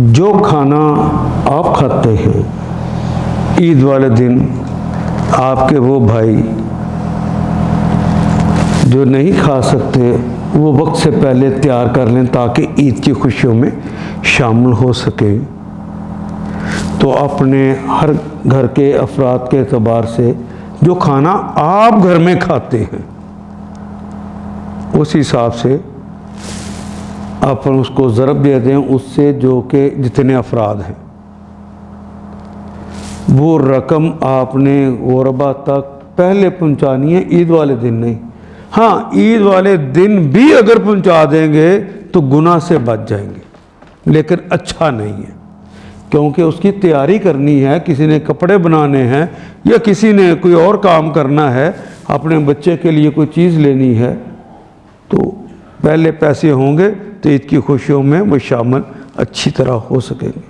جو کھانا آپ کھاتے ہیں عید والے دن آپ کے وہ بھائی جو نہیں کھا سکتے وہ وقت سے پہلے تیار کر لیں تاکہ عید کی خوشیوں میں شامل ہو سکیں۔ تو اپنے ہر گھر کے افراد کے اعتبار سے جو کھانا آپ گھر میں کھاتے ہیں اس حساب سے آپ اس کو ضرب دے دیں اس سے جو کہ جتنے افراد ہیں، وہ رقم آپ نے غربا تک پہلے پہنچانی ہے، عید والے دن نہیں۔ ہاں عید والے دن بھی اگر پہنچا دیں گے تو گناہ سے بچ جائیں گے، لیکن اچھا نہیں ہے، کیونکہ اس کی تیاری کرنی ہے، کسی نے کپڑے بنانے ہیں یا کسی نے کوئی اور کام کرنا ہے، اپنے بچے کے لیے کوئی چیز لینی ہے، تو پہلے پیسے ہوں گے تو عید کی خوشیوں میں وہ شامل اچھی طرح ہو سکیں گے۔